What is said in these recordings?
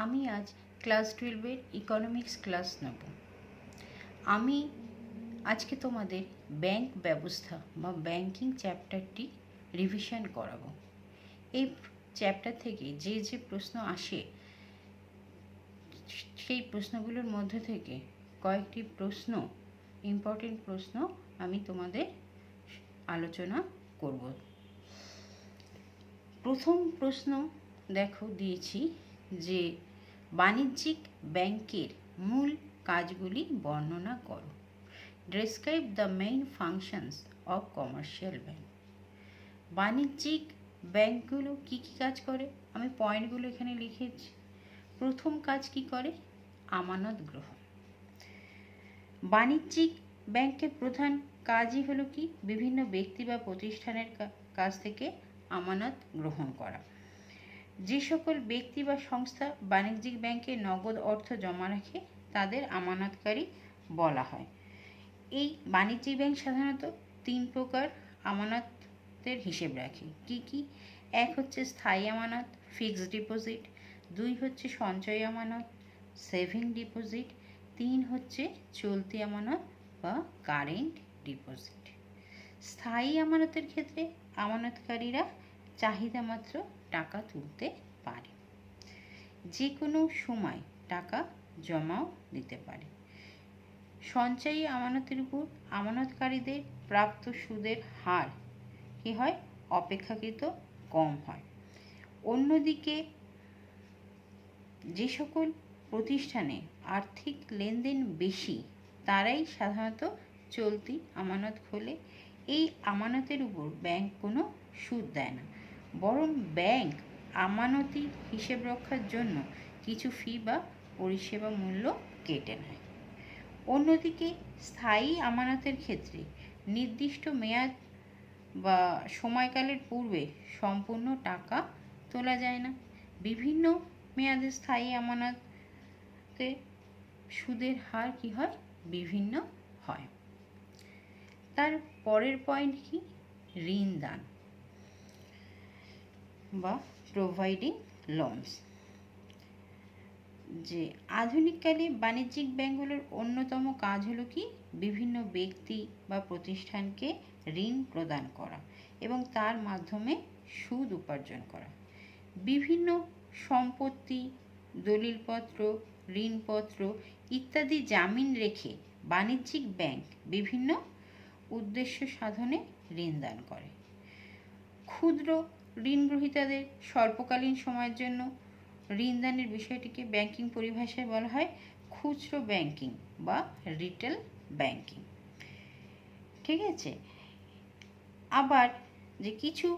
আমি আজ class 12-এর economics class নেব। আমি আজকে তোমাদের ব্যাংক ব্যবস্থা বা ব্যাংকিং চ্যাপ্টারটি রিভিশন করাবো। এই চ্যাপ্টার থেকে যে যে প্রশ্ন আসে সেই প্রশ্নগুলোর মধ্যে থেকে কয়েকটি প্রশ্ন, ইম্পর্টেন্ট প্রশ্ন আমি তোমাদের আলোচনা করব। প্রথম প্রশ্ন দেখো দিয়েছি যে বাণিজ্যিক ব্যাংকের মূল কাজগুলি বর্ণনা করো। Describe the main functions of commercial bank. বাণিজ্যিক ব্যাংকগুলো কী কী কাজ করে আমি পয়েন্টগুলো এখানে লিখেছি। প্রথম কাজ কি করে? আমানত গ্রহণ। বাণিজ্যিক ব্যাংকের প্রধান কাজই হলো কি? বিভিন্ন ব্যক্তি বা প্রতিষ্ঠানের কাছ থেকে আমানত গ্রহণ করা। যে সকল ব্যক্তি বা সংস্থা বাণিজ্যিক ব্যাংকে নগদ অর্থ জমা রাখে তাদের আমানতকারী বলা হয়। এই বাণিজ্যিক ব্যাংক সাধারণত 3 প্রকার আমানতের হিসেব রাখে। কি কি? এক হচ্ছে স্থায়ী আমানত, ফিক্সড ডিপোজিট। 2 হচ্ছে সঞ্চয় আমানত, সেভিং ডিপোজিট। 3 হচ্ছে চলতি আমানত বা কারেন্ট ডিপোজিট। স্থায়ী আমানতের ক্ষেত্রে আমানতকারীরা চাহিদা মাত্র টাকা তুলতে পারে, যে কোনো সময় টাকা জমাও দিতে পারে। সঞ্চয়ী আমানতের উপর আমানতকারীদের প্রাপ্ত সুদের হার কি হয়? অপেক্ষাকৃত কম হয়। অন্যদিকে যে সকল প্রতিষ্ঠানে আর্থিক লেনদেন বেশি তারাই সাধারণত চলতি আমানত খোলে। এই আমানতের উপর ব্যাংক কোনো সুদ দেয় না, বরং ব্যাংক আমানতি হিসেব রক্ষার জন্য কিছু ফি বা পরিষেবা মূল্য কেটে নেয়। অন্যদিকে স্থায়ী আমানতের ক্ষেত্রে নির্দিষ্ট মেয়াদ বা সময়কালের পূর্বে সম্পূর্ণ টাকা তোলা যায় না। বিভিন্ন মেয়াদে স্থায়ী আমানতে সুদের হার কি হয়? বিভিন্ন হয়। তার পরের পয়েন্ট কি? ঋণ দান বা প্রোভাইডিং লোনস। যে আধুনিককালে বাণিজ্যিক ব্যাংকগুলোর অন্যতম কাজ হলো কি? বিভিন্ন ব্যক্তি বা প্রতিষ্ঠানকে ঋণ প্রদান করা এবং তার মাধ্যমে সুদ উপার্জন করা। বিভিন্ন সম্পত্তি, দলিলপত্র, ঋণপত্র ইত্যাদি জামিন রেখে বাণিজ্যিক ব্যাংক বিভিন্ন উদ্দেশ্য সাধনে ঋণ দান করে। ক্ষুদ্র ঋণ গ্রহীতাদের স্বল্পকালীন সময়ের জন্য ঋণ দানের বিষয়টিকে ব্যাংকিং পরিভাষায় বলা হয় খুচরো ব্যাংকিং বা রিটেল ব্যাংকিং। ঠিক আছে। আবার যে কিছু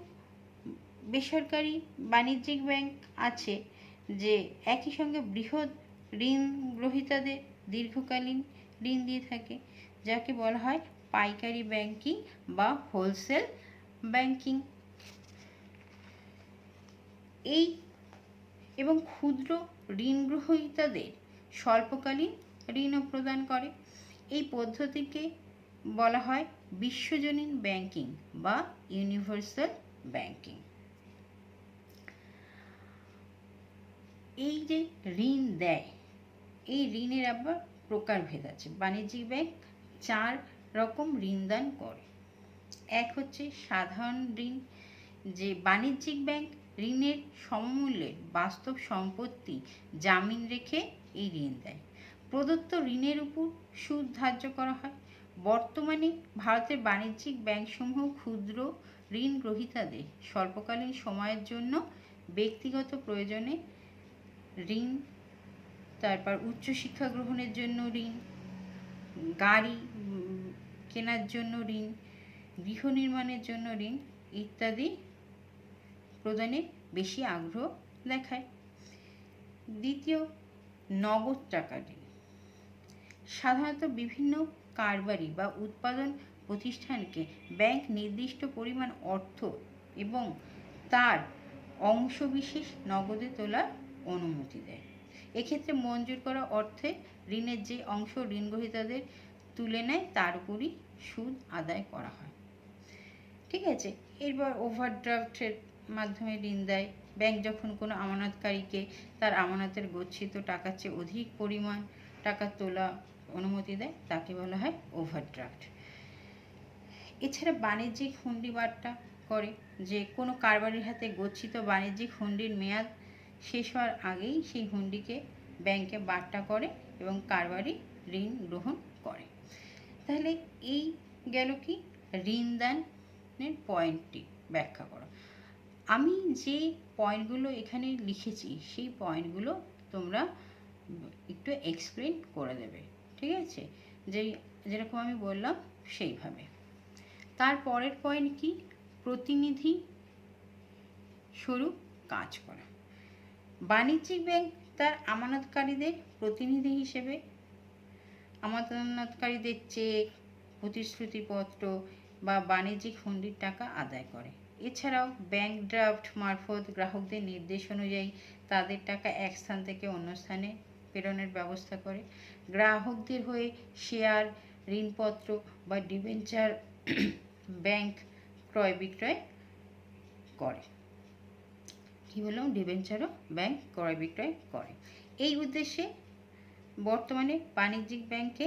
বেসরকারি বাণিজ্যিক ব্যাংক আছে যে একই সঙ্গে বৃহৎ ঋণ গ্রহীতাদের দীর্ঘকালীন ঋণ দিয়ে থাকে, যাকে বলা হয় পাইকারি ব্যাংকিং বা হোলসেল ব্যাংকিং। এই এবং ক্ষুদ্র ঋণ গ্রহীতাদের স্বল্পকালীন ঋণও প্রদান করে। এই পদ্ধতিকে বলা হয় বিশ্বজনীন ব্যাংকিং বা ইউনিভার্সাল ব্যাংকিং। এই যে ঋণ দেয়, এই ঋণের আবার প্রকারভেদ আছে। বাণিজ্যিক ব্যাংক 4 রকম ঋণ দান করে। এক হচ্ছে সাধারণ ঋণ, যে বাণিজ্যিক ব্যাংক ঋণের সমমূল্যের বাস্তব সম্পত্তি জামিন রেখে এই ঋণ দেয়। প্রদত্ত ঋণের উপর সুদ ধার্য করা হয়। বর্তমানে ভারতের বাণিজ্যিক ব্যাংকসমূহ ক্ষুদ্র ঋণ গ্রহীতাদের স্বল্পকালীন সময়ের জন্য ব্যক্তিগত প্রয়োজনে ঋণ, তারপর উচ্চশিক্ষা গ্রহণের জন্য ঋণ, গাড়ি কেনার জন্য ঋণ, গৃহ নির্মাণের জন্য ঋণ ইত্যাদি প্রদানে বেশি আগ্রহ দেখায়। দ্বিতীয়, নগদ টাকা ঋণ। সাধারণত বিভিন্ন কারবারি বা উৎপাদন প্রতিষ্ঠানকে ব্যাংক নির্দিষ্ট পরিমাণ অর্থ এবং তার অংশবিশেষ নগদে তোলার অনুমতি দেয়। এক্ষেত্রে মঞ্জুর করা অর্থে ঋণের যে অংশ ঋণ গ্রহীতাদের তুলে নেয় তার উপরই সুদ আদায় করা হয়। ঠিক আছে। এরপর ওভারড্রাফটের মাধ্যমে ঋণ দেয়, ব্যাংক যখন কোনো আমানতকারীকে তার আমানতের গচ্ছিত টাকার চেয়ে অধিক পরিমাণ টাকা তোলা অনুমতি দেয় তাকে বলা হয় ওভারড্রাফট। এছাড়া বাণিজ্যিক হুন্ডি বার্তা করে যে কোনো কারবারির হাতে গচ্ছিত বাণিজ্যিক হুন্ডির মেয়াদ শেষ হওয়ার আগেই সেই হুন্ডিকে ব্যাংকে বার্তা করে এবং কারবারি ঋণ গ্রহণ করে। তাহলে এই গেল কি ঋণদানের পয়েন্টটি ব্যাখ্যা করা। আমি যে পয়েন্টগুলো এখানে লিখেছি সেই পয়েন্টগুলো তোমরা একটু এক্সপ্লেন করে দেবে, ঠিক আছে, যেরকম আমি বললাম সেইভাবে। তারপরের পয়েন্ট কি প্রতিনিধি স্বরূপ কাজ করা। বাণিজ্যিক ব্যাংক তার আমানতকারীদের প্রতিনিধি হিসেবে আমানতকারীদের চেক, প্রতিশ্রুতিপত্র বা বাণিজ্যিক হুন্ডির টাকা আদায় করে। এছাড়াও ব্যাংক ড্রাফট মারফত গ্রাহকদের নির্দেশ অনুযায়ী তাদের টাকা এক স্থান থেকে অন্য স্থানে প্রেরণের ব্যবস্থা করে। গ্রাহকদের হয়ে শেয়ার, ঋণপত্র বা ডিবেঞ্চার ব্যাংক ক্রয় বিক্রয় করে। কি বললাম? ডিবেঞ্চারও ব্যাংক ক্রয় বিক্রয় করে। এই উদ্দেশ্যে বর্তমানে বাণিজ্যিক ব্যাংকে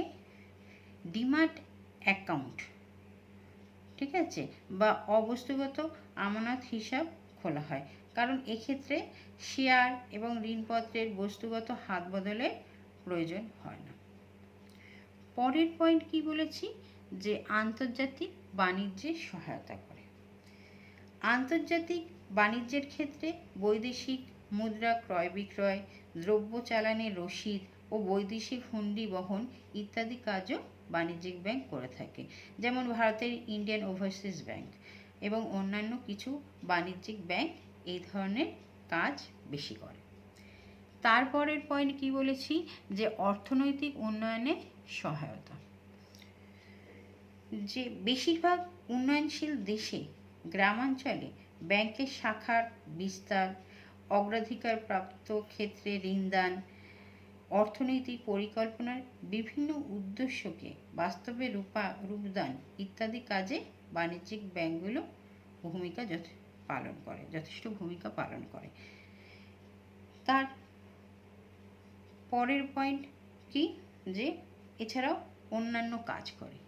ডিমাট অ্যাকাউন্ট, ঠিক আছে, বা অবস্তুগত আমানত হিসাব খোলা হয়, কারণ এক্ষেত্রে শেয়ার এবং ঋণপত্রের বস্তুগত হাত বদলের প্রয়োজন হয় না। পরের পয়েন্ট কি বলেছি যে আন্তর্জাতিক বাণিজ্যে সহায়তা করে। আন্তর্জাতিক বাণিজ্যের ক্ষেত্রে বৈদেশিক মুদ্রা ক্রয় বিক্রয়, দ্রব্য চালানের রসিদ ও বৈদেশিক হুন্ডি বহন ইত্যাদি কাজও বাণিজ্যিক ব্যাংক করে থাকে, যেমন ভারতের ইন্ডিয়ান ওভারসিজ ব্যাংক এবং অন্যান্য কিছু বাণিজ্যিক ব্যাংক এই ধরনের কাজ বেশি করে। তারপরের পয়েন্ট কি বলেছি যে অর্থনৈতিক উন্নয়নে সহায়তা। যে বেশিরভাগ উন্নয়নশীল দেশে গ্রামাঞ্চলে ব্যাংকের শাখার বিস্তার, অগ্রাধিকারপ্রাপ্ত ক্ষেত্রে ঋণদান, অর্থনৈতিক পরিকল্পনার বিভিন্ন উদ্দেশ্যকে বাস্তবে রূপদান ইত্যাদি কাজে বাণিজ্যিক ব্যাংকগুলো যথেষ্ট ভূমিকা পালন করে। তার পরের পয়েন্ট কি যে এছাড়াও অন্যান্য কাজ করে।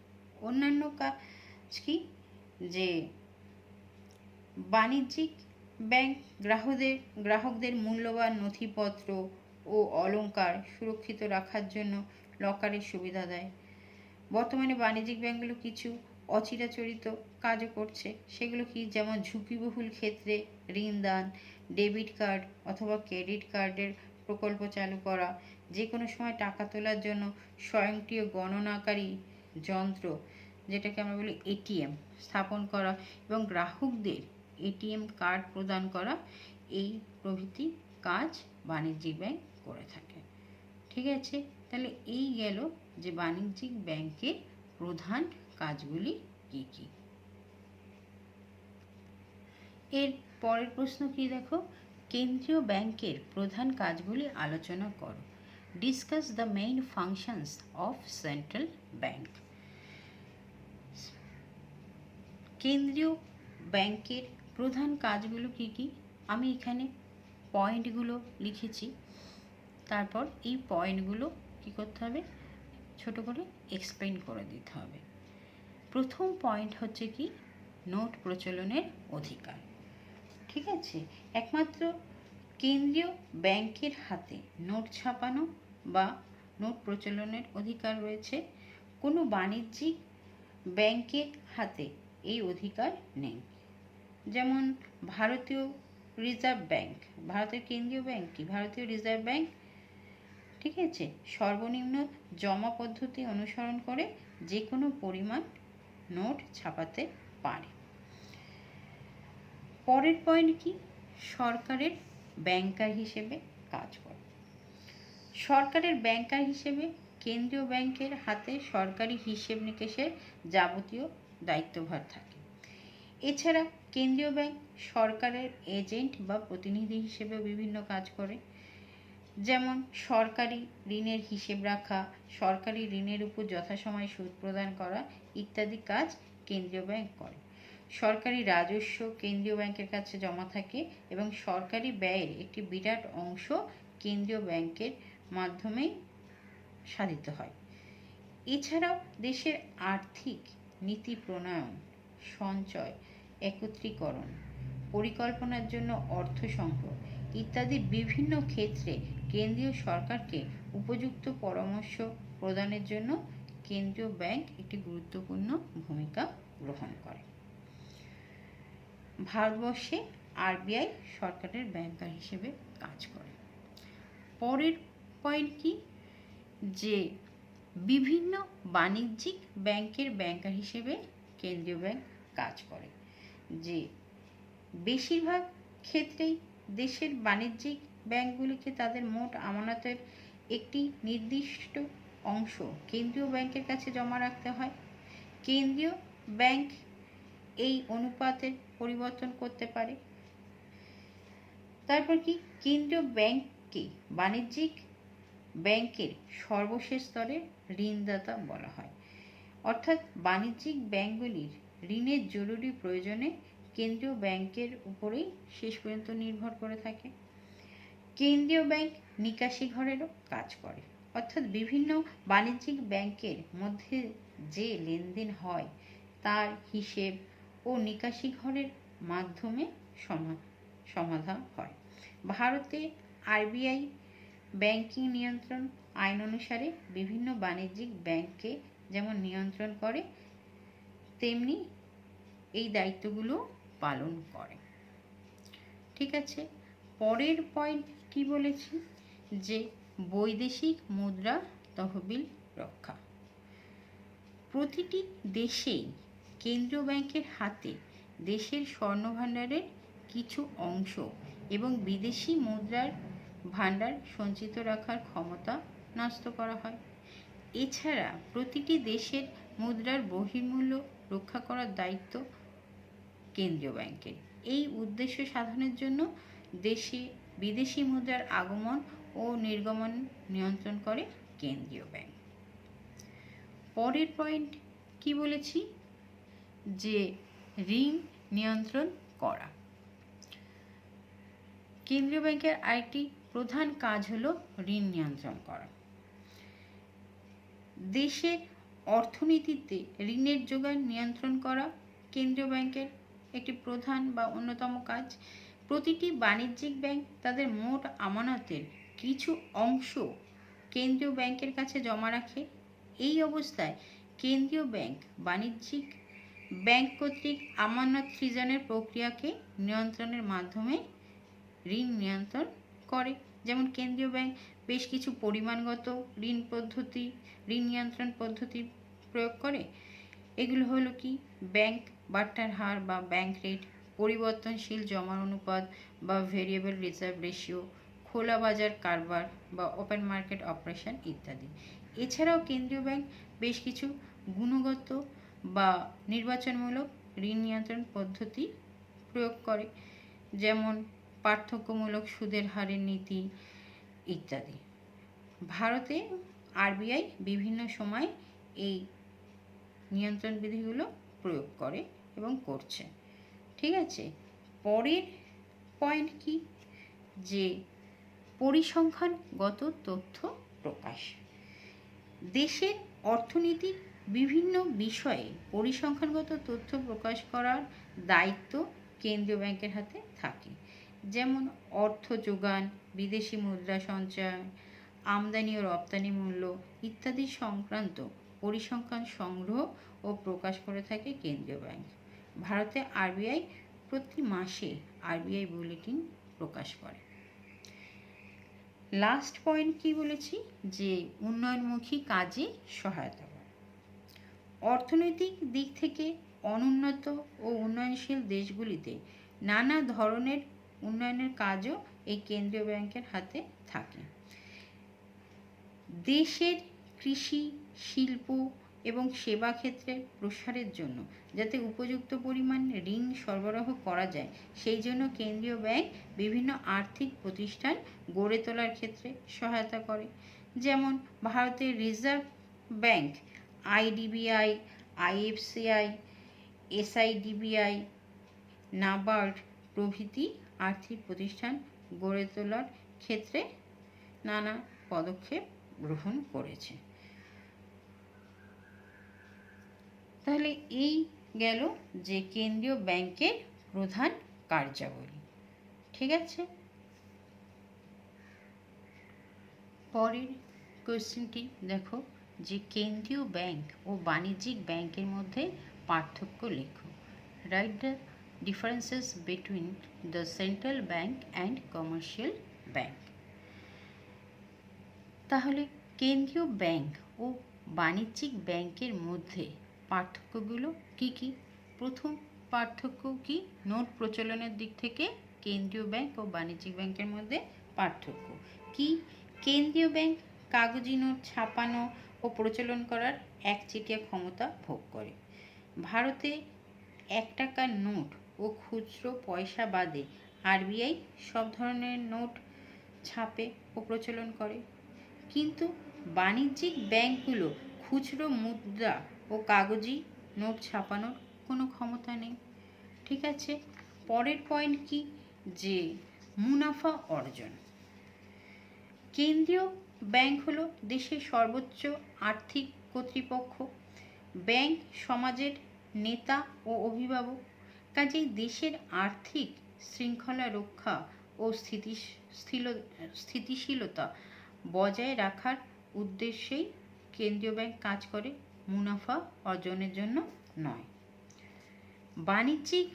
অন্যান্য কাজ কি যে বাণিজ্যিক ব্যাংক গ্রাহকদের মূল্যবান নথিপত্র ও অলংকার সুরক্ষিত রাখার জন্য লকারের সুবিধা দেয়। বর্তমানে বাণিজ্যিক ব্যাংকগুলো কিছু অচিরাচরিত কাজও করছে, সেগুলো কি যেমন ঝুঁকিবহুল ক্ষেত্রে ঋণদান, ডেবিট কার্ড অথবা ক্রেডিট কার্ডের প্রকল্প চালু করা, যে কোনো সময় টাকা তোলার জন্য স্বয়ংক্রিয় গণনাকারী যন্ত্র যেটাকে আমরা বলি এটিএম স্থাপন করা এবং গ্রাহকদের এটিএম কার্ড প্রদান করা, এই প্রভৃতি কাজ বাণিজ্যিক ব্যাংক করে থাকে। ঠিক আছে, তাহলে এই গেল যে বাণিজ্যিক ব্যাংকের প্রধান কাজগুলি কি কি। এর পরের প্রশ্ন কি দেখো, কেন্দ্রীয় ব্যাংকের প্রধান কাজগুলি আলোচনা করো। Discuss the main functions of central bank. কেন্দ্রীয় ব্যাংকের প্রধান কাজগুলো কি কি আমি এখানে পয়েন্টগুলো লিখেছি, তারপর এই পয়েন্টগুলো কি করতে হবে, ছোট করে এক্সপ্লেন করে দিতে হবে। প্রথম পয়েন্ট হচ্ছে কি নোট প্রচলনের অধিকার। ঠিক আছে, একমাত্র কেন্দ্রীয় ব্যাংকের হাতে নোট ছাপানো বা নোট প্রচলনের অধিকার রয়েছে। কোনো বাণিজ্যিক ব্যাংকের হাতে এই অধিকার নেই। যেমন ভারতীয় রিজার্ভ ব্যাংক, ভারতের কেন্দ্রীয় ব্যাংক কি ভারতীয় রিজার্ভ ব্যাংক, ঠিক আছে, সর্বনিম্ন জমা পদ্ধতি অনুসরণ করে যে কোনো পরিমাণ নোট ছাপাতে পারে। পরের পয়েন্ট কি সরকারের ব্যাংকার হিসেবে কাজ করে। সরকারের ব্যাংকার হিসেবে কেন্দ্রীয় ব্যাংকের হাতে সরকারি হিসেব নিকেশের যাবতীয় দায়িত্বভার থাকে। এছাড়া কেন্দ্রীয় ব্যাংক সরকারের এজেন্ট বা প্রতিনিধি হিসেবে বিভিন্ন কাজ করে, যেমন সরকারি ঋণের হিসেব রাখা, সরকারি ঋণের উপর যথাসময়ে সুদ প্রদান করা ইত্যাদি কাজ কেন্দ্রীয় ব্যাংক করে। সরকারি রাজস্ব কেন্দ্রীয় ব্যাংকের কাছে জমা থাকে এবং সরকারি ব্যয়ের একটি বিরাট অংশ কেন্দ্রীয় ব্যাংকের মাধ্যমেই সাধিত হয়। এছাড়াও দেশের আর্থিক নীতি প্রণয়ন, সঞ্চয়, একত্রীকরণ, পরিকল্পনার জন্য অর্থ সংগ্রহ ইত্যাদি বিভিন্ন ক্ষেত্রে কেন্দ্রীয় সরকারকে উপযুক্ত পরামর্শ প্রদানের জন্য কেন্দ্রীয় ব্যাংক একটি গুরুত্বপূর্ণ ভূমিকা গ্রহণ করে। ভারতবর্ষে আরবিআই সরকারের ব্যাংকার হিসেবে কাজ করে। পরের পয়েন্ট কি, যে বিভিন্ন বাণিজ্যিক ব্যাংকের ব্যাংকার হিসেবে কেন্দ্রীয় ব্যাংক কাজ করে। যে বেশিরভাগ ক্ষেত্রেই দেশের বাণিজ্যিক ব্যাংকগুলিকে তাদের মোট আমানতের একটি নির্দিষ্ট অংশ কেন্দ্রীয় ব্যাংকের কাছে জমা রাখতে হয়। কেন্দ্রীয় ব্যাংক এই অনুপাতের পরিবর্তন করতে পারে। তারপর কি, কেন্দ্রীয় ব্যাংককে বাণিজ্যিক ব্যাংকের সর্বশেষ স্তরে ঋণদাতা বলা হয়, অর্থাৎ বাণিজ্যিক ব্যাংকগুলির ঋণের জরুরি প্রয়োজনে কেন্দ্রীয় ব্যাংকের উপরেই শেষ পর্যন্ত নির্ভর করে থাকে। কেন্দ্রীয় ব্যাংক নিকাশি ঘরেরও কাজ করে, অর্থাৎ বিভিন্ন বাণিজ্যিক ব্যাংকের মধ্যে যে লেনদেন হয় তার হিসেব ও নিকাশি ঘরের মাধ্যমে সমাধান হয়। ভারতে আরবিআই ব্যাংকিং নিয়ন্ত্রণ আইন অনুসারে বিভিন্ন বাণিজ্যিক ব্যাংককে যেমন নিয়ন্ত্রণ করে, তেমনি এই দায়িত্বগুলো পালন করে। ঠিক আছে, পরের পয়েন্ট কি বলেছি, যে বৈদেশিক মুদ্রা তহবিল রক্ষা। প্রতিটি দেশেই কেন্দ্রীয় ব্যাংকের হাতে দেশের স্বর্ণভাণ্ডারের কিছু অংশ এবং বিদেশি মুদ্রার ভাণ্ডার সঞ্চিত রাখার ক্ষমতা ন্যস্ত করা হয়। এছাড়া প্রতিটি দেশের মুদ্রার বহির্মূল্য রক্ষা করার দায়িত্ব কেন্দ্রীয় ব্যাংকের। এই উদ্দেশ্য সাধনের জন্য দেশে বিদেশি মুদ্রার আগমন ও নির্গমন নিয়ন্ত্রণ করে কেন্দ্রীয় ব্যাংক। পরের পয়েন্ট কি বলেছি, যে ঋণ নিয়ন্ত্রণ করা। কেন্দ্রীয় ব্যাংকের আরেকটি প্রধান কাজ হলো ঋণ নিয়ন্ত্রণ করা। দেশের অর্থনীতিতে ঋণের যোগান নিয়ন্ত্রণ করা কেন্দ্রীয় ব্যাংকের একটি প্রধান বা অন্যতম কাজ। প্রতিটি বাণিজ্যিক ব্যাংক তাদের মোট আমানতের কিছু অংশ কেন্দ্রীয় ব্যাংকের কাছে জমা রাখে। এই অবস্থায় কেন্দ্রীয় ব্যাংক বাণিজ্যিক ব্যাংক কর্তৃক আমানত সৃজনের প্রক্রিয়াকে নিয়ন্ত্রণের মাধ্যমে ঋণ নিয়ন্ত্রণ করে। যেমন কেন্দ্রীয় ব্যাংক বেশ কিছু পরিমাণগত ঋণ নিয়ন্ত্রণ পদ্ধতি প্রয়োগ করে। এগুলো হলো কি, ব্যাংক বাট্টার হার বা ব্যাংক রেট, পরিবর্তনশীল জমার অনুপাত বা ভেরিয়েবল রিজার্ভ রেশিও, খোলা বাজার কারবার বা ওপেন মার্কেট অপারেশন ইত্যাদি। এছাড়াও কেন্দ্রীয় ব্যাংক বেশ কিছু গুণগত বা নির্বাচনমূলক ঋণ নিয়ন্ত্রণ পদ্ধতি প্রয়োগ করে, যেমন পার্থক্যমূলক সুদের হারের নীতি ইত্যাদি। ভারতে আরবিআই বিভিন্ন সময় এই নিয়ন্ত্রণ বিধিগুলো প্রয়োগ করে এবং করছে। ঠিক আছে, পরের পয়েন্ট কি, যে পরিসংখ্যানগত তথ্য প্রকাশ। দেশের অর্থনীতির বিভিন্ন বিষয়ে পরিসংখ্যানগত তথ্য প্রকাশ করার দায়িত্ব কেন্দ্রীয় ব্যাংকের হাতে থাকে, যেমন অর্থ যোগান, বিদেশি মুদ্রা সঞ্চয়, আমদানি ও রপ্তানি মূল্য ইত্যাদি সংক্রান্ত পরিসংখ্যান সংগ্রহ ও প্রকাশ করে থাকে কেন্দ্রীয় ব্যাংক। ভারতে আরবিআই প্রতি মাসে আরবিআই বুলেটিন প্রকাশ করে। লাস্ট পয়েন্ট কি বলেছি, যে উন্নয়নমুখী কাজে সহায়তা করে। অর্থনৈতিক দিক থেকে অনুন্নত ও উন্নয়নশীল দেশগুলিতে নানা ধরনের উন্নয়নের কাজও এই কেন্দ্রীয় ব্যাংকের হাতে থাকে। দেশের কৃষি, শিল্প এবং সেবা ক্ষেত্রের প্রসারের জন্য যাতে উপযুক্ত পরিমাণ ঋণ সরবরাহ করা যায়, সেই জন্য কেন্দ্রীয় ব্যাংক বিভিন্ন আর্থিক প্রতিষ্ঠান গড়ে তোলার ক্ষেত্রে সহায়তা করে। যেমন ভারতের reserve bank, IDBI, IFCI SIDBI, NABARD প্রভৃতি আর্থিক প্রতিষ্ঠান গড়ে তোলার ক্ষেত্রে নানা পদক্ষেপ গ্রহণ করেছে। তাহলে এই গেল যে কেন্দ্রীয় ব্যাংকের প্রধান কার্যাবলী। ঠিক আছে, পরের কোশ্চেনটি দেখো যে কেন্দ্রীয় ব্যাংক ও বাণিজ্যিক ব্যাংকের মধ্যে পার্থক্য লেখো। Write the differences between the central bank and commercial bank. তাহলে কেন্দ্রীয় ব্যাংক ও বাণিজ্যিক ব্যাংকের মধ্যে পার্থক্যগুলো কি কি? প্রথম পার্থক্য কি? নোট প্রচলনের দিক থেকে কেন্দ্রীয় ব্যাংক ও বাণিজ্যিক ব্যাংকের মধ্যে পার্থক্য কি? কেন্দ্রীয় ব্যাংক কাগজি নোট ছাপানো ও প্রচলন করার একচেটিয়া ক্ষমতা ভোগ করে। ভারতে 1 টাকার নোট ও খুচরো পয়সা বাদে RBI সব ধরনের নোট ছাপে ও প্রচলন করে। কিন্তু বাণিজ্যিক ব্যাংকগুলো খুচরো মুদ্রা ও কাগজি নোট ছাপানোর কোনো ক্ষমতা নেই। ঠিক আছে, পরের পয়েন্ট কি? যে মুনাফা অর্জন। কেন্দ্রীয় ব্যাংক হলো দেশের সর্বোচ্চ আর্থিক কর্তৃপক্ষ। ব্যাংক সমাজের নেতা ও অভিভাবক। কাজেই দেশের আর্থিক শৃঙ্খলা রক্ষা ও স্থিতিশীলতা বজায় রাখার উদ্দেশ্যেই কেন্দ্রীয় ব্যাংক কাজ করে, মুনাফা অর্জনের জন্য নয়। বাণিজ্যিক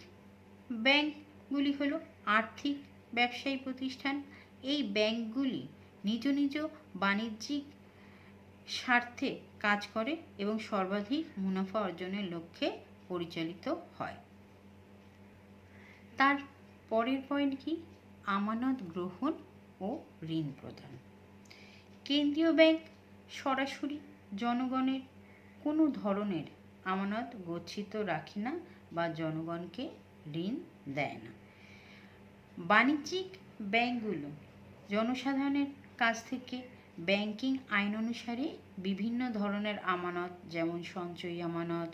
ব্যাংকগুলি হলো আর্থিক ব্যবসায়ী প্রতিষ্ঠান। এই ব্যাংকগুলি নিজ নিজ বাণিজ্যিক স্বার্থে কাজ করে এবং সর্বাধিক মুনাফা অর্জনের লক্ষ্যে পরিচালিত হয়। তার পরের পয়েন্ট কি? আমানত গ্রহণ ও ঋণ প্রদান। কেন্দ্রীয় ব্যাংক সরাসরি জনগণের কোনো ধরনের আমানত গচ্ছিত রাখে না বা জনগণকে ঋণ দেয় না। বাণিজ্যিক ব্যাংকগুলো জনসাধারণের কাছ থেকে ব্যাংকিং আইন অনুসারে বিভিন্ন ধরনের আমানত, যেমন সঞ্চয়ী আমানত,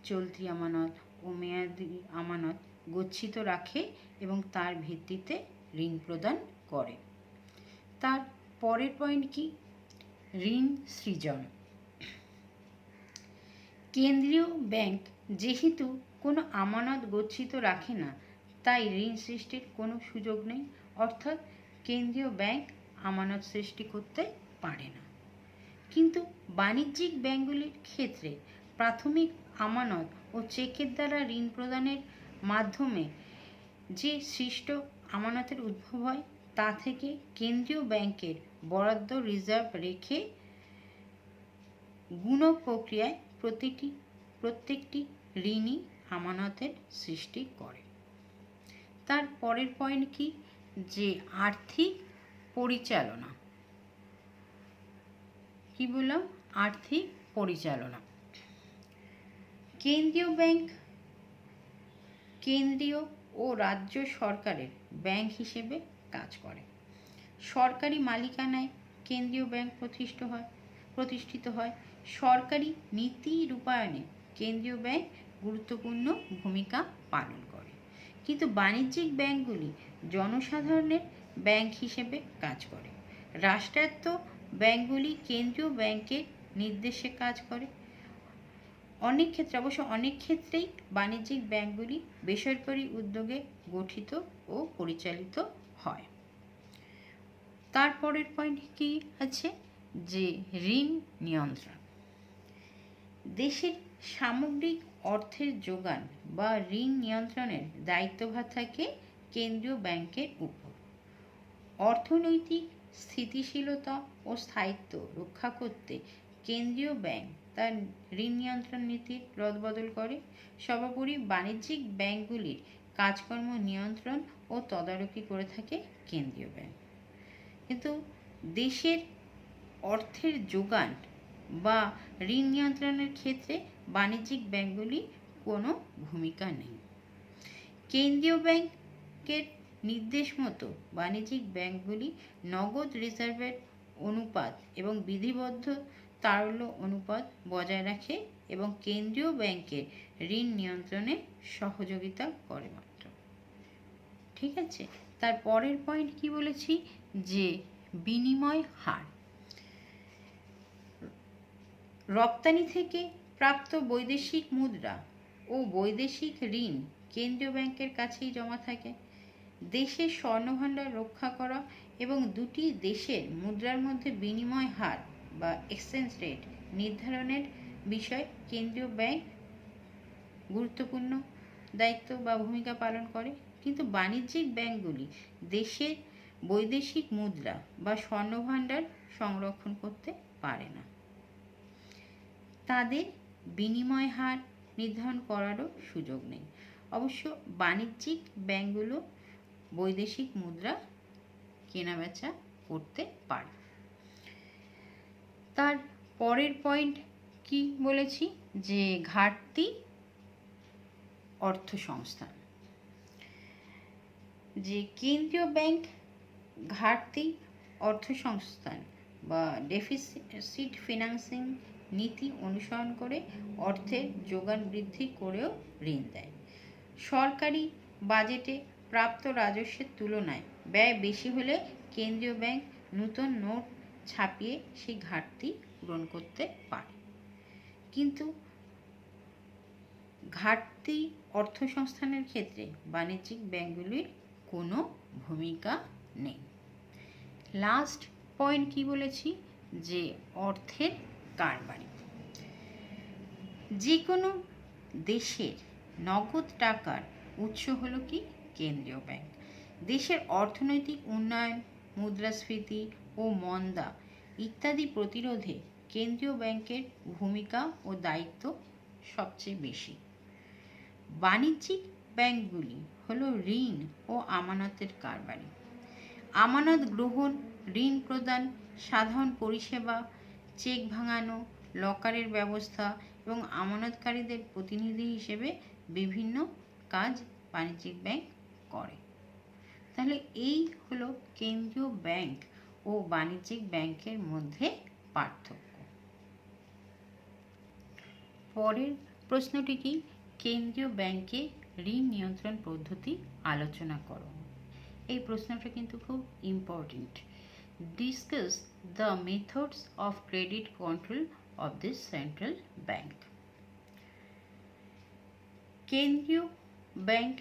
চলতি আমানত ও মেয়াদি আমানত গচ্ছিত রাখে এবং তার ভিত্তিতে ঋণ প্রদান করে। তার পরের পয়েন্ট কি? ঋণ সৃজন। কেন্দ্রীয় ব্যাংক যেহেতু কোনো আমানত গচ্ছিত রাখে না, তাই ঋণ সৃষ্টির কোনো সুযোগ নেই, অর্থাৎ কেন্দ্রীয় ব্যাংক আমানত সৃষ্টি করতে পারে না। কিন্তু বাণিজ্যিক ব্যাংকগুলির ক্ষেত্রে প্রাথমিক আমানত ও চেকের দ্বারা ঋণ প্রদানের মাধ্যমে যে সৃষ্ট আমানতের উদ্ভব হয়, তা থেকে কেন্দ্রীয় ব্যাংকের বরাদ্দ রিজার্ভ রেখে গুণক প্রক্রিয়ায় প্রত্যেকটি ঋণই আমানতের সৃষ্টি করে। তার পরের পয়েন্ট কি? যে আর্থিক পরিচালনা। কি বললাম? আর্থিক পরিচালনা। কেন্দ্রীয় ব্যাংক কেন্দ্রীয় ও রাজ্য সরকারের ব্যাংক হিসেবে কাজ করে। সরকারি মালিকানায় কেন্দ্রীয় ব্যাংক প্রতিষ্ঠিত হয়। সরকারি নীতি রূপায়ণে কেন্দ্রীয় ব্যাংক গুরুত্বপূর্ণ ভূমিকা পালন করে। কিন্তু বাণিজ্যিক ব্যাংকগুলি জনসাধারণের ব্যাংক হিসেবে কাজ করে। রাষ্ট্রায়ত্ত ব্যাংকগুলি কেন্দ্রীয় ব্যাংকের নির্দেশে কাজ করে। অনেক ক্ষেত্রেই বাণিজ্যিক ব্যাংকগুলি বেসরকারি উদ্যোগে গঠিত ও পরিচালিত হয়। তারপরের পয়েন্ট কি আছে? যে ঋণ নিয়ন্ত্রণ। দেশের সামগ্রিক অর্থের যোগান বা ঋণ নিয়ন্ত্রণের দায়িত্বভার থাকে কেন্দ্রীয় ব্যাংকের উপর। অর্থনৈতিক স্থিতিশীলতা ও স্থায়িত্ব রক্ষা করতে কেন্দ্রীয় ব্যাংক তার ঋণ নিয়ন্ত্রণ নীতির রদবদল করে। সর্বোপরি বাণিজ্যিক ব্যাংকগুলির কাজকর্ম নিয়ন্ত্রণ ও তদারকি করে থাকে কেন্দ্রীয় ব্যাংক। কিন্তু দেশের অর্থের যোগান বা ঋণ নিয়ন্ত্রণের ক্ষেত্রে বাণিজ্যিক ব্যাংকগুলি কোনো ভূমিকা নেই। কেন্দ্রীয় ব্যাংকের নির্দেশ মতো বাণিজ্যিক ব্যাংকগুলি নগদ রিজার্ভের অনুপাত এবং বিধিবদ্ধ তারল্য অনুপাত বজায় রাখে এবং কেন্দ্রীয় ব্যাংকের ঋণ নিয়ন্ত্রণে সহযোগিতা করে মাত্র। ঠিক আছে, তার পরের পয়েন্ট কি বলেছি, যে বিনিময় হার। রপ্তানি থেকে প্রাপ্ত বৈদেশিক মুদ্রা ও বৈদেশিক ঋণ কেন্দ্রীয় ব্যাংকের কাছেই জমা থাকে। দেশের স্বর্ণভাণ্ডার রক্ষা করা এবং দুটি দেশের মুদ্রার মধ্যে বিনিময় হার বা এক্সচেঞ্জ রেট নির্ধারণের বিষয়ে কেন্দ্রীয় ব্যাংক গুরুত্বপূর্ণ দায়িত্ব বা ভূমিকা পালন করে। কিন্তু বাণিজ্যিক ব্যাংকগুলি দেশের বৈদেশিক মুদ্রা বা স্বর্ণভাণ্ডার সংরক্ষণ করতে পারে না। তাদের বিনিময় হার নির্ধারণ করারও সুযোগ নেই। অবশ্য বাণিজ্যিক ব্যাংকগুলো বৈদেশিক মুদ্রা কেনাবেচা করতে পারে। তার পরের পয়েন্ট কি বলেছি, যে ঘাটতি অর্থসংস্থান। যে কেন্দ্রীয় ব্যাংক ঘাটতি অর্থসংস্থান বা ডেফিসিট ফিন্যান্সিং নীতি অনুসরণ করে অর্থের যোগান বৃদ্ধি করেও ঋণ দেয়। সরকারি বাজেটে প্রাপ্ত রাজস্বের তুলনায় ব্যয় বেশি হলে কেন্দ্রীয় ব্যাংক নতুন নোট ছাপিয়ে সেই ঘাটতি পূরণ করতে পারে। কিন্তু ঘাটতি অর্থসংস্থানের ক্ষেত্রে বাণিজ্যিক ব্যাংকগুলির কোনো ভূমিকা নেই। লাস্ট পয়েন্ট কি বলেছি, যে অর্থের কারবারি। যে কোনো দেশের নগদ টাকার উৎস হলো কি, কেন্দ্রীয় ব্যাংক। দেশের অর্থনৈতিক উন্নয়ন, মুদ্রাস্ফীতি ও মন্দা ইত্যাদি প্রতিরোধে কেন্দ্রীয় ব্যাংকের ভূমিকা ও দায়িত্ব সবচেয়ে বেশি। বাণিজ্যিক ব্যাংকগুলি হলো ঋণ ও আমানতের কারবারি। আমানত গ্রহণ, ঋণ প্রদান, সাধারণ পরিষেবা, চেক ভাঙানো, লকারের ব্যবস্থা এবং আমানতকারীদের প্রতিনিধি হিসেবে বিভিন্ন কাজ বাণিজ্যিক ব্যাংক করে। তাহলে এই হলো কেন্দ্রীয় ব্যাংক ও বাণিজ্যিক ব্যাংকের মধ্যে পার্থক্য। পরের প্রশ্নটি কি, কেন্দ্রীয় ব্যাংকে ঋণ নিয়ন্ত্রণ পদ্ধতি আলোচনা করো। এই প্রশ্নটা কিন্তু খুব important. Discuss the methods of credit control of this central bank. কেন্দ্রীয় ব্যাংক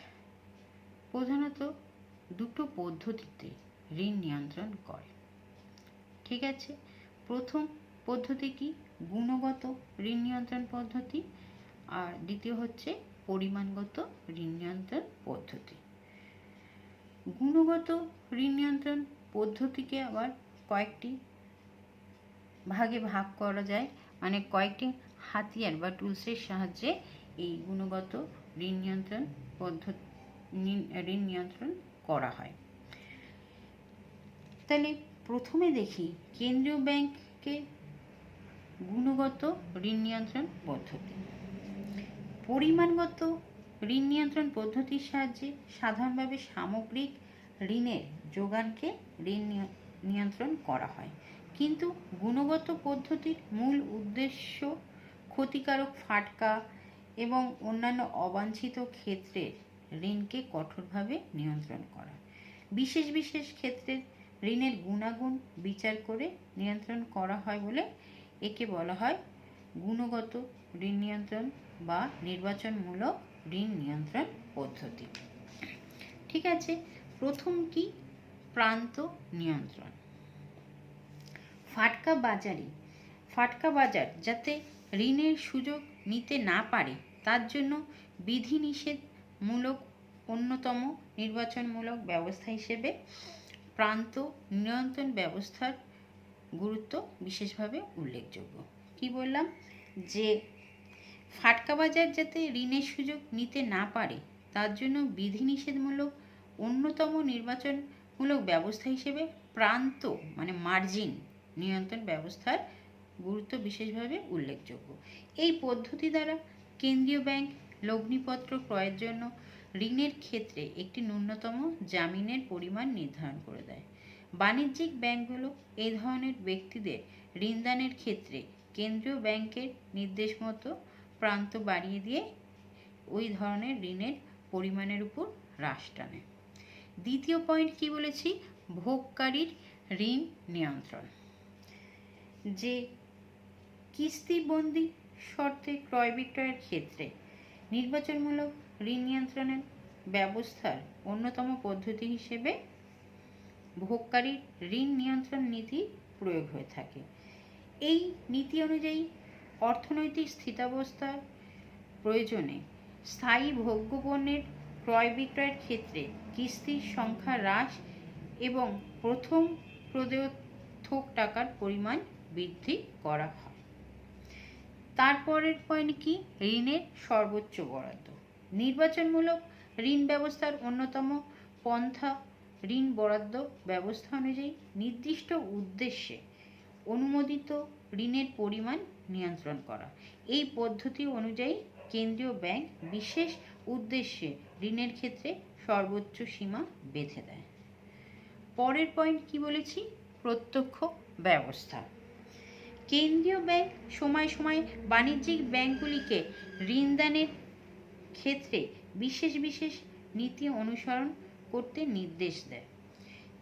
প্রধানত দুটো পদ্ধতিতে ঋণ নিয়ন্ত্রণ করে। ঠিক আছে, প্রথম পদ্ধতি কি, গুণগত ঋণ নিয়ন্ত্রণ পদ্ধতি, আর দ্বিতীয় হচ্ছে পরিমাণগত ঋণ নিয়ন্ত্রণ পদ্ধতি। গুণগত ঋণ নিয়ন্ত্রণ পদ্ধতিকে আবার কয়েকটি ভাগে ভাগ করা যায়, মানে কয়েকটি হাতিয়ার বা টুলসের সাহায্যে এই গুণগত ঋণ নিয়ন্ত্রণ করা হয়। তাহলে প্রথমে দেখি কেন্দ্রীয় ব্যাংকে গুণগত ঋণ নিয়ন্ত্রণ পদ্ধতি। পরিমাণগত ঋণ নিয়ন্ত্রণ পদ্ধতির সাহায্যে সাধারণভাবে সামগ্রিক ঋণের যোগানকে ঋণ নিয়ন্ত্রণ করা হয়। কিন্তু গুণগত পদ্ধতির মূল উদ্দেশ্য ক্ষতিকারক ফাটকা এবং অন্যান্য অবাঞ্ছিত ক্ষেত্রে ঋণকে কঠোরভাবে নিয়ন্ত্রণ করা। বিশেষ বিশেষ ক্ষেত্রে ঋণের গুণাগুণ বিচার করে নিয়ন্ত্রণ করা হয় বলে একে বলা হয় গুণগত ঋণ নিয়ন্ত্রণ বা নির্বাচনমূলক ঋণ নিয়ন্ত্রণ পদ্ধতি। ঠিক আছে, প্রথম কি, প্রান্ত নিয়ন্ত্রণ। ফাটকা বাজার যাতে ঋণের সুযোগ নিতে না পারে তার জন্য বিধিনিষেধমূলক অন্যতম নির্বাচনমূলক ব্যবস্থা হিসেবে প্রান্ত নিয়ন্ত্রণ ব্যবস্থার গুরুত্ব বিশেষভাবে উল্লেখযোগ্য। কি বললাম, যে ফাটকা বাজার যাতে ঋণের সুযোগ নিতে না পারে তার জন্য বিধিনিষেধমূলক অন্যতম নির্বাচনমূলক ব্যবস্থা হিসেবে প্রান্ত মানে মার্জিন নিয়ন্ত্রণ ব্যবস্থার গুরুত্ব বিশেষভাবে উল্লেখযোগ্য। এই পদ্ধতি দ্বারা কেন্দ্রীয় ব্যাংক লগ্নিপত্র ক্রয়ের জন্য ঋণের ক্ষেত্রে একটি ন্যূনতম জামিনের পরিমাণ নির্ধারণ করে দেয়। বাণিজ্যিক ব্যাংকগুলো এই ধরনের ব্যক্তিদের ঋণদানের ক্ষেত্রে কেন্দ্রীয় ব্যাংকের নির্দেশ মতো প্রান্ত বাড়িয়ে দিয়ে ওই ধরনের ঋণের পরিমাণের উপর হ্রাস টানে। দ্বিতীয় পয়েন্ট কি বলেছি, ভোগকারীর ঋণ নিয়ন্ত্রণ। যে কিস্তিবন্দি শর্তে ক্রয় বিক্রয়ের ক্ষেত্রে নির্বাচনমূলক ঋণ নিয়ন্ত্রণের ব্যবস্থার অন্যতম পদ্ধতি হিসেবে ভোগকারীর ঋণ নিয়ন্ত্রণ নীতি প্রয়োগ হয়ে থাকে। এই নীতি অনুযায়ী অর্থনৈতিক স্থিতাবস্থার প্রয়োজনে স্থায়ী ভোগ্যপণ্যের ক্রয় বিক্রয়ের ক্ষেত্রে কিস্তির সংখ্যা হ্রাস এবং প্রথম প্রদেয় থোক টাকার পরিমাণ বৃদ্ধি করা হয়। তারপরের পয়েন্ট কি, ঋণের সর্বোচ্চ বরাদ্দ। নির্বাচনমূলক ঋণ ব্যবস্থার অন্যতম পন্থা ঋণ বরাদ্দ ব্যবস্থা অনুযায়ী নির্দিষ্ট উদ্দেশ্যে অনুমোদিত ঋণের পরিমাণ নিয়ন্ত্রণ করা। এই পদ্ধতি অনুযায়ী কেন্দ্রীয় ব্যাংক বিশেষ উদ্দেশ্যে ঋণের ক্ষেত্রে সর্বোচ্চ সীমা বেঁধে দেয়। পরের পয়েন্ট কি বলেছি, প্রত্যক্ষ ব্যবস্থা। কেন্দ্রীয় ব্যাংক সময় সময় বাণিজ্যিক ব্যাংকগুলিকে ঋণদানের ক্ষেত্রে বিশেষ বিশেষ নীতি অনুসরণ করতে নির্দেশ দেয়।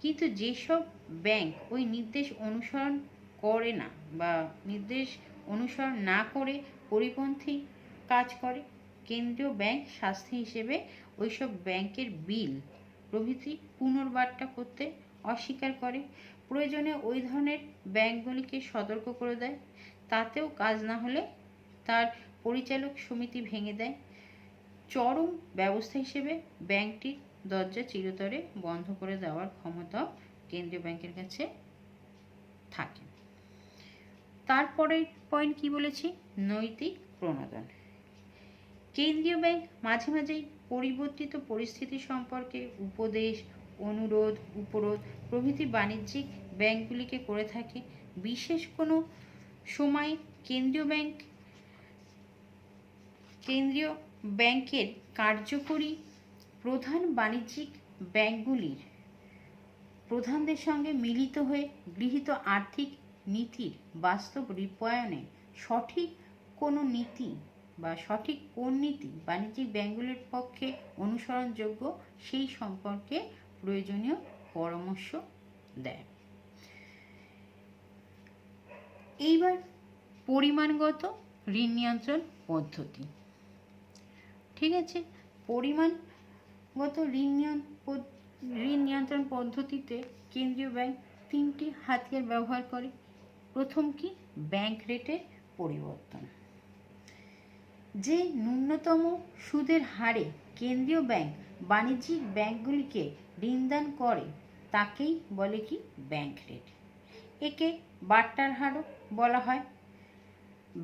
কিন্তু যেসব ব্যাংক ওই নির্দেশ অনুসরণ করে না বা নির্দেশ অনুসরণ না করে পরিপন্থী কাজ করে, কেন্দ্রীয় ব্যাংক শাস্তি হিসেবে ওইসব ব্যাংকের বিল প্রভৃতি পুনর্বাট্টা করতে অস্বীকার করে। প্রয়োজনে ওই ধরনের ব্যাংকগুলিকে সতর্ক করে দেয়। তাতেও কাজ না হলে তার পরিচালক সমিতি ভেঙে দেয়। চরম ব্যবস্থা হিসেবে ব্যাংকটির দরজা চিরতরে বন্ধ করে দেওয়ার ক্ষমতা কেন্দ্রীয় ব্যাংকের কাছে থাকে। তারপরে পয়েন্ট কি বলেছি, নৈতিক প্রণোদন। কেন্দ্রীয় ব্যাংক মাঝে মাঝেই পরিবর্তিত পরিস্থিতি সম্পর্কে উপদেশ, অনুরোধ, উপরোধ প্রভৃতি বাণিজ্যিক ব্যাংকগুলিকে করে থাকে। বিশেষ কোনো সময় কেন্দ্রীয় ব্যাংকের কার্যকরী প্রধান বাণিজ্যিক ব্যাংকগুলির প্রধানদের সঙ্গে মিলিত হয়ে গৃহীত আর্থিক নীতির বাস্তব রূপায়নে সঠিক কোন নীতি বাণিজ্যিক ব্যাংকগুলির পক্ষে অনুসরণযোগ্য সেই সম্পর্কে প্রয়োজনীয় পরামর্শ দেয়। এইবার পরিমাণগত ঋণ নিয়ন্ত্রণ পদ্ধতি। ঠিক আছে, পরিমাণগত ঋণ নিয়ন্ত্রণ পদ্ধতিতে কেন্দ্রীয় ব্যাংক তিনটি হাতিয়ার ব্যবহার করে। প্রথম কি, ব্যাংক রেটের পরিবর্তন। যে ন্যূনতম সুদের হারে কেন্দ্রীয় ব্যাংক বাণিজ্যিক ব্যাংকগুলিকে ঋণদান করে তাকেই বলে কি, ব্যাংক রেট। একে বাট্টার হারও বলা হয়।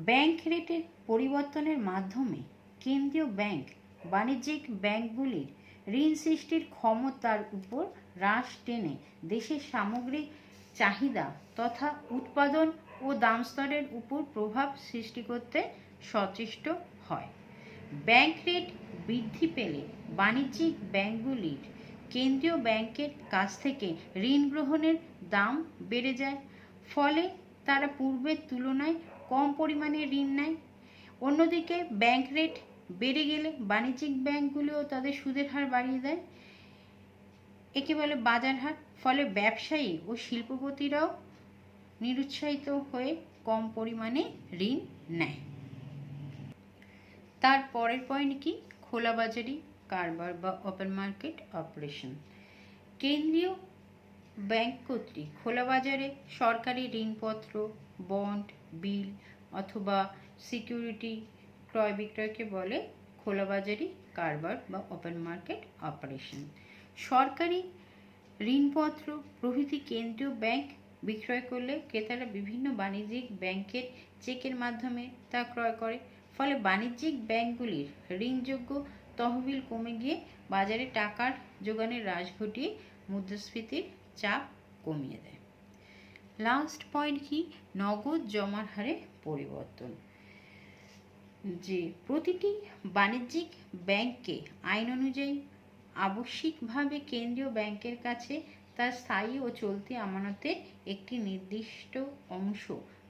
ব্যাংক রেটের পরিবর্তনের মাধ্যমে কেন্দ্রীয় ব্যাংক বাণিজ্যিক ব্যাংকগুলির ঋণ সৃষ্টির ক্ষমতার উপর হ্রাস টেনে দেশের সামগ্রিক চাহিদা তথা উৎপাদন ও দাম স্তরের উপর প্রভাব সৃষ্টি করতে সচেষ্ট হয়। ব্যাংক রেট বৃদ্ধি পেলে বাণিজ্যিক ব্যাংকগুলির কেন্দ্রীয় ব্যাংকের কাছ থেকে ঋণ গ্রহণের দাম বেড়ে যায়। ফলে তারা পূর্বের তুলনায় কম পরিমাণে ঋণ নেয়। অন্যদিকে ব্যাংক রেট বেড়ে গেলে বাণিজ্যিক ব্যাংকগুলিও তাদের সুদের হার বাড়িয়ে দেয়। একে বলে বাজার হার। ফলে ব্যবসায়ী ও শিল্পপতিরাও নিরুৎসাহিত হয়ে কম পরিমাণে ঋণ নেয়। তার পরের পয়েন্ট কি, খোলাবাজারি কারবার বা ওপেন মার্কেট অপারেশন। কেন্দ্রীয় ব্যাংক কর্তৃক খোলাবাজারে সরকারি ঋণপত্র, বন্ড, বিল অথবা সিকিউরিটি ক্রয় বিক্রয়কে বলে খোলাবাজারি কারবার বা ওপেন মার্কেট অপারেশন। সরকারি ঋণপত্র প্রভৃতি কেন্দ্রীয় ব্যাংক বিক্রয় করলে ক্রেতারা বিভিন্ন বাণিজ্যিক ব্যাংকের চেকের মাধ্যমে তা ক্রয় করে। ফলে বাণিজ্যিক ব্যাংকগুলির ঋণযোগ্য তহবিল কমে গিয়ে বাজারে টাকার যোগানের হ্রাস ঘটিয়ে মুদ্রাস্ফীতির চাপ কমিয়ে দেয়। লাস্ট পয়েন্ট কি, নগদ জমার হারে পরিবর্তন। যে প্রতিটি বাণিজ্যিক ব্যাংককে আইন অনুযায়ী আবশ্যিকভাবে কেন্দ্রীয় ব্যাংকের কাছে তার স্থায়ী ও চলতি আমানতের একটি নির্দিষ্ট অংশ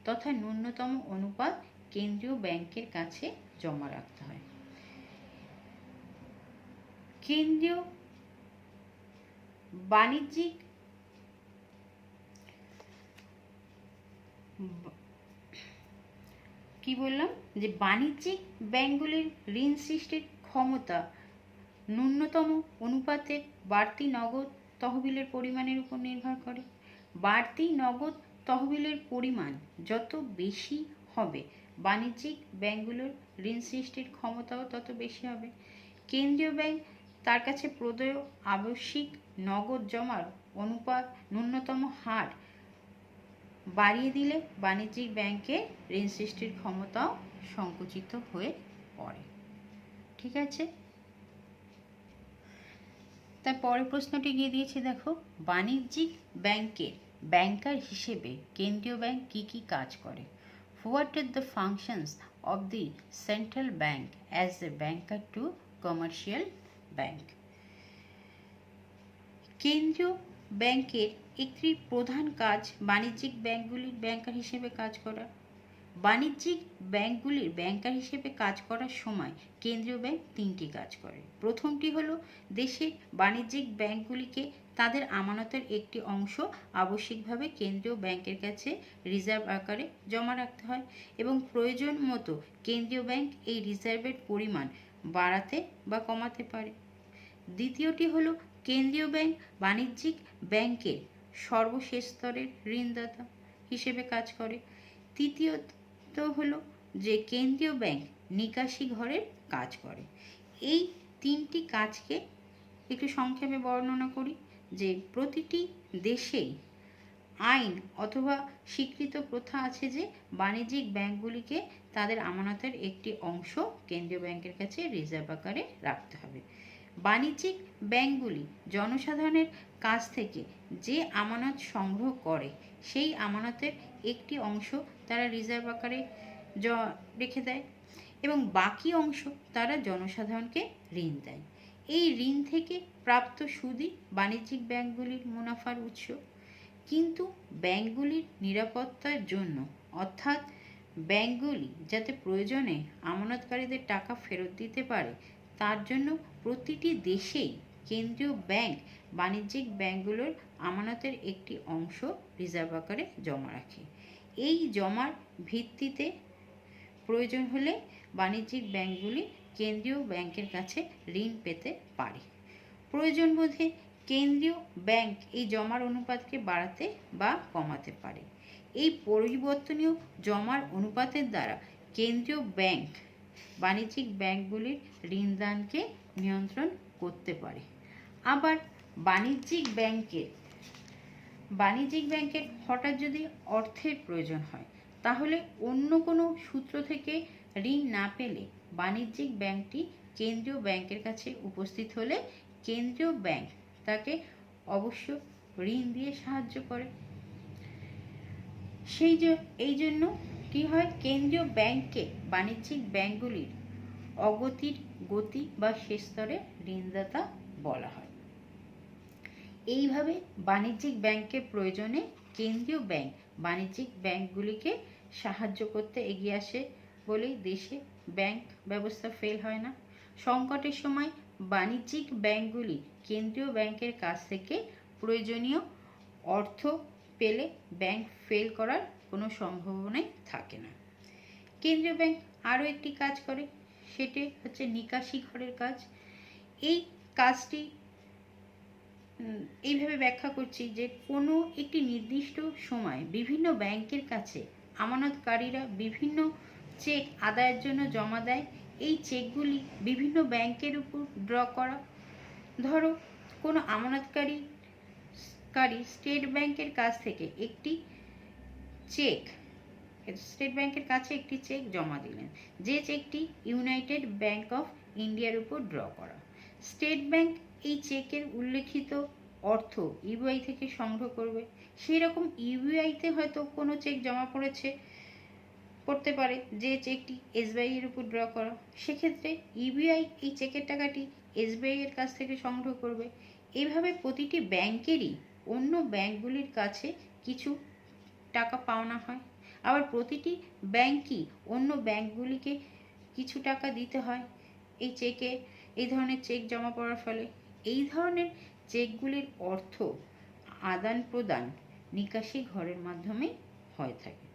তথা ন্যূনতম অনুপাত কেন্দ্রীয় ব্যাংকের কাছে জমা রাখতে হয়। কেন্দ্রীয় বাণিজ্যিক কি বললাম যে বাণিজ্যিক ব্যাংকগুলির ঋণ সৃষ্টির ক্ষমতা ন্যূনতম অনুপাতে বাড়তি নগদ তহবিলের পরিমাণের উপর নির্ভর করে। বাড়তি নগদ তহবিলের পরিমাণ যত বেশি হবে, বাণিজ্যিক ব্যাংকগুলোর ঋণ সৃষ্টির ক্ষমতাও তত বেশি হবে। কেন্দ্রীয় ব্যাংক তার কাছে প্রদেয় আবশ্যিক নগদ জমার অনুপাত ন্যূনতম হার বাড়িয়ে দিলে বাণিজ্যিক ব্যাংকের ঋণ সৃষ্টির ক্ষমতাও সংকুচিত হয়ে পড়ে। ঠিক আছে, তার পরের প্রশ্নটি গিয়ে দিয়েছে, দেখো, বাণিজ্যিক ব্যাংকের ব্যাংকার হিসেবে কেন্দ্রীয় ব্যাংক কি কি কাজ করে? What are the functions of the central bank as a banker to commercial bank? কেন্দ্রীয় ব্যাংকের একটি প্রধান কাজ বাণিজ্যিক ব্যাংকগুলির ব্যাংকার হিসেবে কাজ করা। বাণিজ্যিক ব্যাংকগুলির ব্যাংকার হিসেবে কাজ করার সময় কেন্দ্রীয় ব্যাংক তিনটি কাজ করে। প্রথমটি হলো দেশের বাণিজ্যিক ব্যাংকগুলিকে তাদের আমানতের একটি অংশ আবশ্যিকভাবে কেন্দ্রীয় ব্যাংকের কাছে রিজার্ভ আকারে জমা রাখতে হয় এবং প্রয়োজন মতো কেন্দ্রীয় ব্যাংক এই রিজার্ভের পরিমাণ বাড়াতে বা কমাতে পারে। দ্বিতীয়টি হলো কেন্দ্রীয় ব্যাংক বাণিজ্যিক ব্যাংকের সর্বশেষ স্তরের ঋণদাতা হিসেবে কাজ করে। তৃতীয়ত হলো যে কেন্দ্রীয় ব্যাংক নিকাশি ঘরের কাজ করে। এই তিনটি কাজকে একটু সংক্ষেপে বর্ণনা করি যে প্রতিটি দেশেই আইন অথবা স্বীকৃত প্রথা আছে যে বাণিজ্যিক ব্যাংকগুলিকে তাদের আমানতের একটি অংশ কেন্দ্রীয় ব্যাংকের কাছে রিজার্ভ আকারে রাখতে হবে। বাণিজ্যিক ব্যাংকগুলি জনসাধারণের কাছ থেকে যে আমানত সংগ্রহ করে সেই আমানতের একটি অংশ তারা রিজার্ভ আকারে রেখে দেয় এবং বাকি অংশ তারা জনসাধারণকে ঋণ দেয়। এই ঋণ থেকে প্রাপ্ত সুদই বাণিজ্যিক ব্যাংকগুলির মুনাফার উৎস। কিন্তু ব্যাংকগুলির নিরাপত্তার জন্য, অর্থাৎ ব্যাংকগুলি যাতে প্রয়োজনে আমানতকারীদের টাকা ফেরত দিতে পারে, তার জন্য প্রতিটি দেশেই কেন্দ্রীয় ব্যাংক বাণিজ্যিক ব্যাংকগুলোর আমানতের একটি অংশ রিজার্ভ আকারে জমা রাখে। এই জমার ভিত্তিতে প্রয়োজন হলে বাণিজ্যিক ব্যাংকগুলি কেন্দ্রীয় ব্যাংকের কাছে ঋণ পেতে পারে। প্রয়োজন বোধে কেন্দ্রীয় ব্যাংক এই জমার অনুপাতকে বাড়াতে বা কমাতে পারে। এই পরিবর্তনীয় জমার অনুপাতের দ্বারা কেন্দ্রীয় ব্যাংক বাণিজ্যিক ব্যাংকগুলির ঋণদানকে নিয়ন্ত্রণ করতে পারে। আবার বাণিজ্যিক ব্যাংকের হঠাৎ যদি অর্থের প্রয়োজন হয়, তাহলে অন্য কোনো সূত্র থেকে ঋণ না পেলে বাণিজ্যিক ব্যাংকটি কেন্দ্রীয় ব্যাংকের কাছে উপস্থিত হলে কেন্দ্রীয় ব্যাংক তাকে অবশ্য ঋণ দিয়ে সাহায্য করে। এই জন্য কি হয়, কেন্দ্রীয় ব্যাংককে বাণিজ্যিক ব্যাংকগুলির অগতির গতি বা শেষ স্তরে ঋণদাতা বলা হয়। এইভাবে বাণিজ্যিক ব্যাংকের প্রয়োজনে কেন্দ্রীয় ব্যাংক বাণিজ্যিক ব্যাংকগুলিকে সাহায্য করতে এগিয়ে আসে বলেই দেশে ব্যাংক ব্যবস্থা ফেল হয় না। সংকটের সময় বাণিজ্যিক ব্যাংকগুলি কেন্দ্রীয় ব্যাংকের কাছ থেকে প্রয়োজনীয় অর্থ পেলে ব্যাংক ফেল করার কোনো সম্ভাবনাই থাকে না। কেন্দ্রীয় ব্যাংক আরও একটি কাজ করে, সেটি হচ্ছে নিকাশি ঘরের কাজ। এই কাজটি এইভাবে ব্যাখ্যা করছি যে কোনো একটি নির্দিষ্ট সময় বিভিন্ন ব্যাংকের কাছে আমানতকারীরা বিভিন্ন চেক আদায়ের জন্য জমা দেয়। এই চেকগুলি বিভিন্ন ব্যাংকের উপর ড্র করা। ধরো কোনো আমানতকারী স্টেট ব্যাংকের কাছ থেকে একটি চেক জমা দিলেন, যে চেকটি ইউনাইটেড ব্যাংক অফ ইন্ডিয়ার উপর ড্র করা। স্টেট ব্যাংক এই চেকের উল্লেখিত অর্থ ইউবিআই থেকে সংগ্রহ করবে। সেই রকম ইউবিআইতে হয়তো কোনো চেক জমা পড়তে পারে যে চেকটি এসবিআই এর উপর ড্র করা। সেক্ষেত্রে ইউবিআই এই চেকের টাকাটি এসবিআই এর কাছ থেকে সংগ্রহ করবে। এভাবে প্রতিটি ব্যাংকেরই অন্য ব্যাংকগুলির কাছে কিছু টাকা পাওনা হয়। আবার প্রতিটি ব্যাংকই অন্য ব্যাংকগুলিকে কিছু টাকা দিতে হয় এই চেকে, এই ধরনের চেক জমা পড়ার ফলে। এই ধরনের চেকগুলির অর্থ আদান প্রদান নিকাশি ঘরের মাধ্যমে হয়ে থাকে।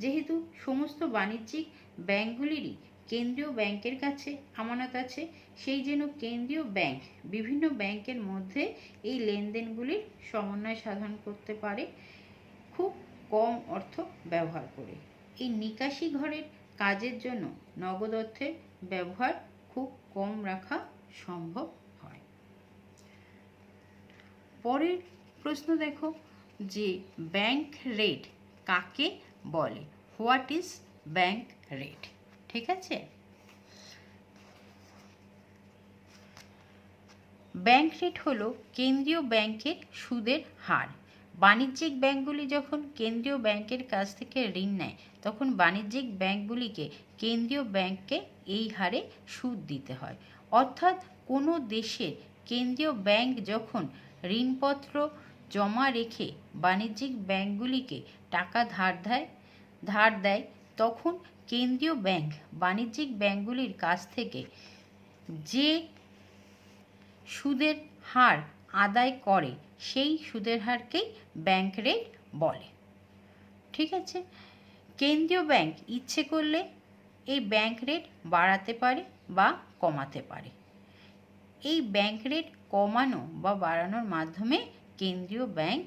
যেহেতু সমস্ত বাণিজ্যিক ব্যাংকগুলিরই কেন্দ্রীয় ব্যাংকের কাছে আমানত আছে, সেই জন্য কেন্দ্রীয় ব্যাংক বিভিন্ন ব্যাংকের মধ্যে এই লেনদেনগুলির সমন্বয় সাধন করতে পারে খুব কম অর্থ ব্যবহার করে। এই নিকাশি ঘরের কাজের জন্য নগদ অর্থের ব্যবহার খুব কম রাখা সম্ভব হয়। পরের প্রশ্ন দেখো যে ব্যাংক রেট কাকে বলে? What is bank rate? ঠিক আছে, ব্যাংক রেট হলো কেন্দ্রীয় ব্যাংকের সুদের হার। বাণিজ্যিক ব্যাংকগুলি যখন কেন্দ্রীয় ব্যাংকের কাছ থেকে ঋণ নেয় তখন বাণিজ্যিক ব্যাংকগুলিকে কেন্দ্রীয় ব্যাংককে এই হারে সুদ দিতে হয়। অর্থাৎ কোনো দেশের কেন্দ্রীয় ব্যাংক যখন ঋণপত্র জমা রেখে বাণিজ্যিক ব্যাংকগুলিকে টাকা ধার দেয় তখন কেন্দ্রীয় ব্যাংক বাণিজ্যিক ব্যাংকগুলির কাছ থেকে যে সুদের হার আদায় করে সেই সুদের হারকেই ব্যাংক রেট বলে। ঠিক আছে, কেন্দ্রীয় ব্যাংক ইচ্ছে করলে এই ব্যাংক রেট বাড়াতে পারে বা কমাতে পারে। এই ব্যাংক রেট কমানো বা বাড়ানোর মাধ্যমে কেন্দ্রীয় ব্যাংক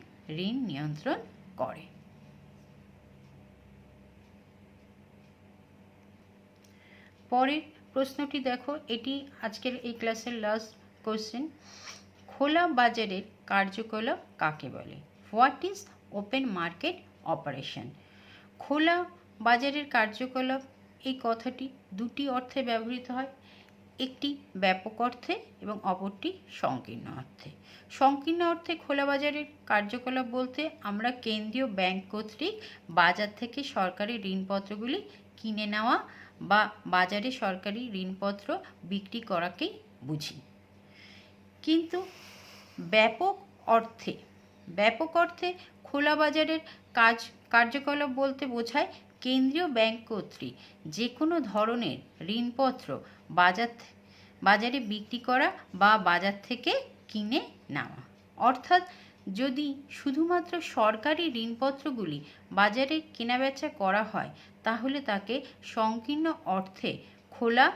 ঋণ নিয়ন্ত্রণ করে। পরের প্রশ্নটি দেখো, এটি আজকের এই ক্লাসের লাস্ট কোশ্চেন। খোলা বাজারের কার্যকলাপ কাকে বলে? What is open market operation? খোলা বাজারের কার্যকলাপ এই কথাটি দুটি অর্থে ব্যবহৃত হয়, একটি ব্যাপক অর্থে এবং অপরটি সংকীর্ণ অর্থে। সংকীর্ণ অর্থে খোলা বাজারের কার্যকলাপ বলতে আমরা কেন্দ্রীয় ব্যাংক কর্তৃক বাজার থেকে সরকারি ঋণপত্রগুলি কিনে নেওয়া বা বাজারে সরকারি ঋণপত্র বিক্রি করাকেই বুঝি। কিন্তু ব্যাপক অর্থে খোলা বাজারের কার্যকলাপ বলতে বোঝায় কেন্দ্রীয় ব্যাংক কর্তৃক যে কোনো ধরনের ঋণপত্র বাজারে বিক্রি করা বা বাজার থেকে কিনে নেওয়া। অর্থাৎ যদি শুধুমাত্র সরকারি ঋণপত্রগুলি বাজারে কেনাবেচা করা হয় তাহলে তাকে সংকীর্ণ অর্থে খোলা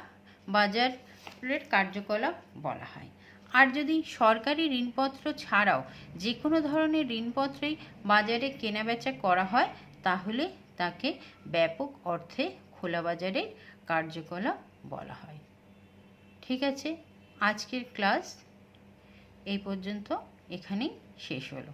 বাজারের কার্যকলাপ বলা হয়। আর যদি সরকারি ঋণপত্র ছাড়াও যে কোনো ধরনের ঋণপত্রই বাজারে কেনাবেচা করা হয় তাহলে তাকে ব্যাপক অর্থে খোলা বাজারের কার্যকলাপ বলা হয়। ঠিক আছে, আজকের ক্লাস এই পর্যন্ত এখানেই শেষ হলো।